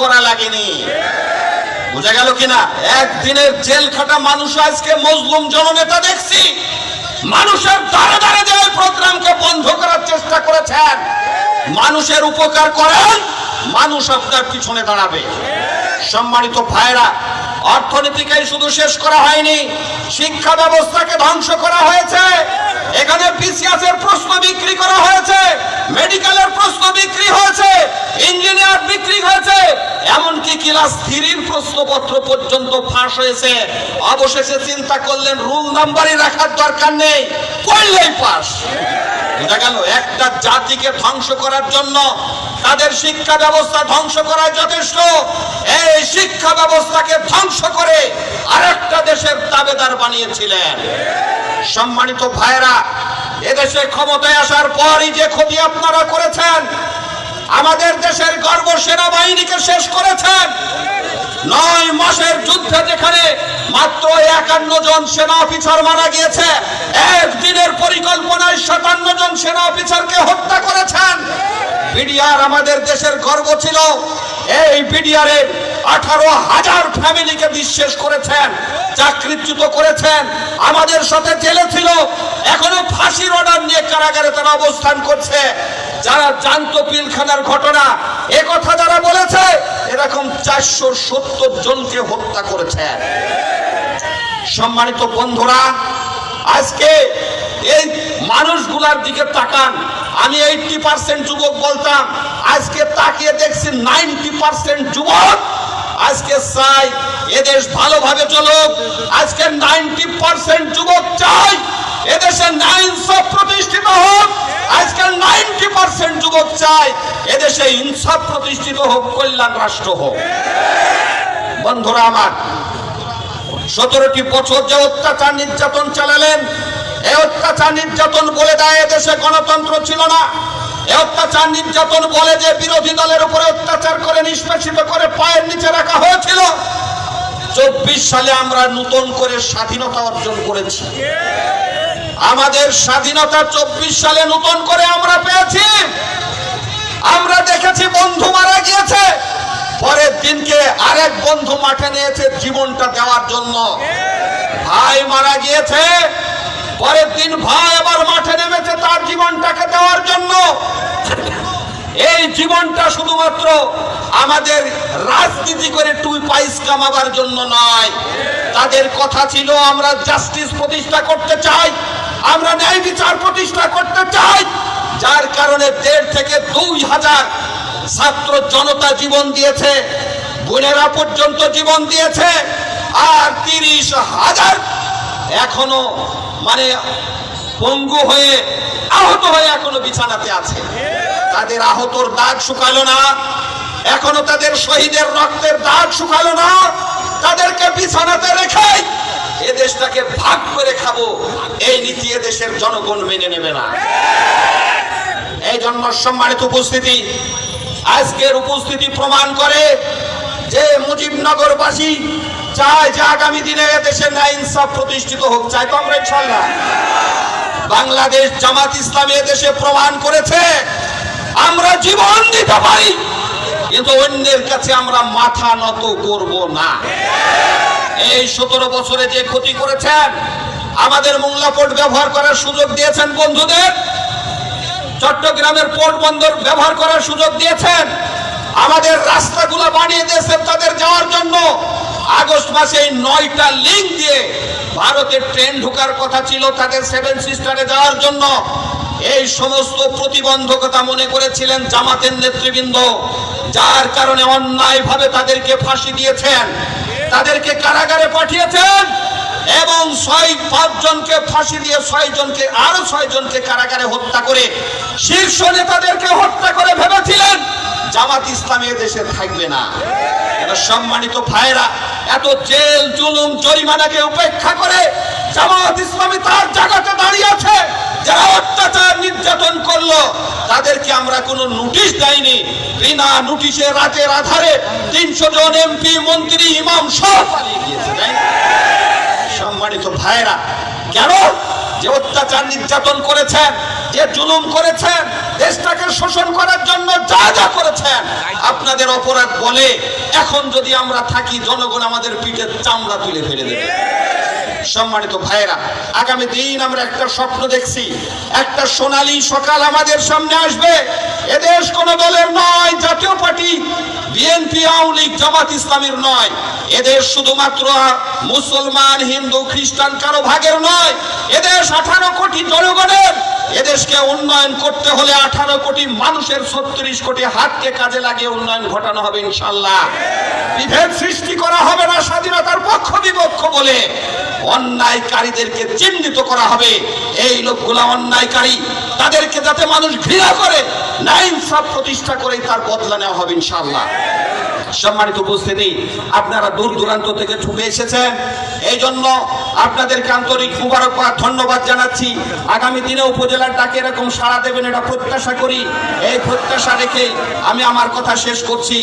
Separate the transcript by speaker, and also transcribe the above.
Speaker 1: করা লাগেনি। বুঝা গেল কিনা? একদিনের জেল খাটা মানুষ আজকে মজলুম জননেতা দেখছি মানুষের দ্বারে দ্বারে যে প্রোগ্রামকে বন্ধ করার চেষ্টা করেছেন। মানুষের উপকার করেন, মানুষ আপনার পিছনে দাঁড়াবে। সম্মানিত ভাইরা, অর্থনীতিকে শুধু শেষ করা হয়নি, শিক্ষা ব্যবস্থাকে ধ্বংস করা হয়েছে। এখানে বিসিএস এর প্রশ্ন বিক্রি করা হয়েছে, মেডিকেলের প্রশ্ন বিক্রি হয়েছে, ইঞ্জিনিয়ার বিক্রি হয়েছে, এমনকি ক্লাস 3 প্রশ্নপত্র পর্যন্ত ফাঁস হয়েছে। অবশেষে চিন্তা করলেন রুল নাম্বারই রাখার দরকার নেই, করলেই পাস। বুঝা গেল? একটা জাতিকে ধ্বংস করার জন্য তাদের শিক্ষা ব্যবস্থা ধ্বংস করা যথেষ্ট। এই শিক্ষা ব্যবস্থাকে ধ্বংস করে আরেকটা দেশের দাবেদার বানিয়েছিলেন। সম্মানিত ভাইরা, এদেশে ক্ষমতায় আসার পরই যে ক্ষতি আপনারা করেছেন, আমাদের দেশের গর্ব সেনাবাহিনীকে শেষ করেছেন। 9 মাসের যুদ্ধে যেখানে মাত্র 51 জন সেনা অফিসার মারা গিয়েছে, একদিনের পরিকল্পনায় 57 জন সেনা অফিসারকে হত্যা করেছেন। বিডিআর আমাদের দেশের গর্ব ছিল। এই বিডিআরে 18,000 ফ্যামিলিকে বিশ্বাস করেছেন, চাকরিচ্যুত করেছেন, আমাদের সাথে জেলে ছিল, এখনো ফাঁসির অর্ডার নিয়ে কারাগারে তারা অবস্থান করছে। যারা জানতো পিলখানার ঘটনা, এ কথা যারা বলেছে, এরকম 470 জনকে হত্যা করেছে। সম্মানিত বন্ধুরা, আজকে এই মানুষগুলার দিকে তাকান। আমি 80% যুবক বলতাম, আজকে তাকিয়ে দেখছি 90% যুবক আজকে চাই এদেশ ভালোভাবে চলুক। আজকে 90% যুবক চাই এদেশে ন্যায় ইনসাফ প্রতিষ্ঠিত হোক। আজকে 90% যুবক চাই এদেশে ইনসাফ প্রতিষ্ঠিত হোক, কল্যাণ রাষ্ট্র হোক। বন্ধুরা আমার, 17টি বছর যে অত্যাচার নির্যাতন চালালেন, এই অত্যাচার নির্যাতন বলে দেয় এদেশে গণতন্ত্র ছিল না। এই অত্যাচার নির্যাতন বলে যে বিরোধী দলের উপরে অত্যাচার করে নিষ্পেষিত করে পায়ের নিচে রাখা হয়েছিল। 24 সালে আমরা নতুন করে স্বাধীনতা অর্জন করেছি। আমাদের স্বাধীনতা 24 সালে নতুন করে আমরা পেয়েছি। আমরা দেখেছি বন্ধু মারা গিয়েছে, পরের দিনকে আরেক বন্ধু মাঠে নিয়েছে জীবনটা দেওয়ার জন্য। ভাই মারা গিয়েছে, পরের দিন ভাই আবার মাঠে নেমেছে তার জীবনটাকে দেওয়ার জন্য। এই জীবনটা শুধুমাত্র আমাদের রাজনীতি করে 2 পয়সা কামাবার জন্য নয়। তাদের কথা ছিল আমরা জাস্টিস প্রতিষ্ঠা করতে চাই, আমরা ন্যায় বিচার প্রতিষ্ঠা করতে চাই। যার কারণে 1.5 থেকে 2,000 ছাত্র জনতা জীবন দিয়েছে, বোনেরা পর্যন্ত জীবন দিয়েছে, আর 30,000 এখনো মানে পঙ্গু হয়ে আহত হয়ে এখনো বিছানাতে আছে। তাদের আহতর দাগ শুকালো না, এখনো তাদের শহীদের রক্তের দাগ শুকালো না। তাদেরকে বিছানাতে রেখে এ দেশটাকে ভাগ করে খাবো, এই নীতি এদেশের জনগণ মেনে নেবে না। এই জন্য সম্মানিত উপস্থিতি, আজকের উপস্থিতি প্রমাণ করে যে মুজিবনগরবাসী চায় যে আগামী দিনে এদেশে ন্যায় ইনসাফ প্রতিষ্ঠিত হোক। চাই তো আমরা ইনশাআল্লাহ। বাংলাদেশ জামাত ইসলামী এদেশে প্রমাণ করেছে আমরা জীবন দিতে পারি, কিন্তু অন্যের কাছে আমরা মাথা নত করব না। এই 17 বছরে যে ক্ষতি করেছেন, আমাদের মোংলা পোর্ট ব্যবহার করার সুযোগ দিয়েছেন বন্ধুদের, চট্টগ্রামের পোর্ট বন্দর ব্যবহার করার সুযোগ দিয়েছেন, আমাদের রাস্তাগুলো বানিয়ে দিয়েছেন তাদের যাওয়ার জন্য। আগস্ট মাসে 9টা লিঙ্ক দিয়ে ভারতের ট্রেন ঢোকার কথা ছিল তাদের 7 সিস্টারে যাওয়ার জন্য। এই সমস্ত প্রতিবন্ধকতা মনে করেছিলেন জামাতের নেতৃবৃন্দ, যার কারণে অন্যায়ভাবে তাদেরকে ফাঁসি দিয়েছেন, তাদেরকে কারাগারে পাঠিয়েছেন এবং 5 জনকে ফাঁসি দিয়ে 6 জনকে আরো 6 জনকে কারাগারে হত্যা করে শীর্ষ নেতাদেরকে হত্যা করে ভেবেছিলেন জামাত ইসলামী দেশে থাকবে না। সম্মানিত ভাইরা, এত জেল জুলুম জরিমানাকে উপেক্ষা করে জামাত ইসলামী তার জায়গাতে দাঁড়িয়ে আছে। যারা অত্যাচার নির্যাতন করলো তাদেরকে আমরা কোনো নোটিশ দেয়নি, বিনা নোটিশে রাতের আধারে 300 জন এমপি মন্ত্রী ইমাম সব পালিয়ে গিয়েছে। সম্মানিত ভাইরা, কেন? যে অত্যাচার নির্যাতন করেছেন, যে জুলুম করেছেন, দেশটাকে শোষণ করার জন্য যা যা করেছেন, আপনাদের অপরাধ বলে এখন যদি আমরা থাকি জনগণ আমাদের পিঠের চামড়া তুলে ফেলে দেবে। সম্মানিত ভাইয়েরা, আগামী দিন আমরা একটা স্বপ্ন দেখছি, একটা সোনালী সকাল আমাদের সামনে আসবে। এদেশ কোন দলের নয়, জাতীয় পার্টি বিএনপি, আওয়ামী লীগ, জামাত ইসলামের নয়। এদেশ শুধুমাত্র মুসলমান, হিন্দু, খ্রিস্টান কারো ভাগের নয়। এদেশ 18 কোটি জনগণের। এদেশকে উন্নয়ন করতে হলে 18 কোটি মানুষের 36 কোটি হাতকে কাজে লাগিয়ে উন্নয়ন ঘটানো হবে ইনশাআল্লাহ। বিভেদ সৃষ্টি করা হবে না, স্বাধীনতার পক্ষ বিপক্ষ বলে অন্যায়কারীদেরকে চিহ্নিত করা হবে। এই লোকগুলা অন্যায়কারী, তাদেরকে যাতে মানুষ ঘৃণা করে, না ইনসাফ প্রতিষ্ঠা করে তার বদলা নেওয়া হবে ইনশাআল্লাহ। সম্মানিত উপস্থিতি, আপনারা দূর দূরান্ত থেকে ছুটে এসেছেন, এই জন্য আপনাদেরকে আন্তরিক মুবারকবাদ, ধন্যবাদ জানাচ্ছি। আগামী দিনে উপজেলার ডাকে এরকম সাড়া দেবেন এটা প্রত্যাশা করি। এই প্রত্যাশা রেখে আমি আমার কথা শেষ করছি।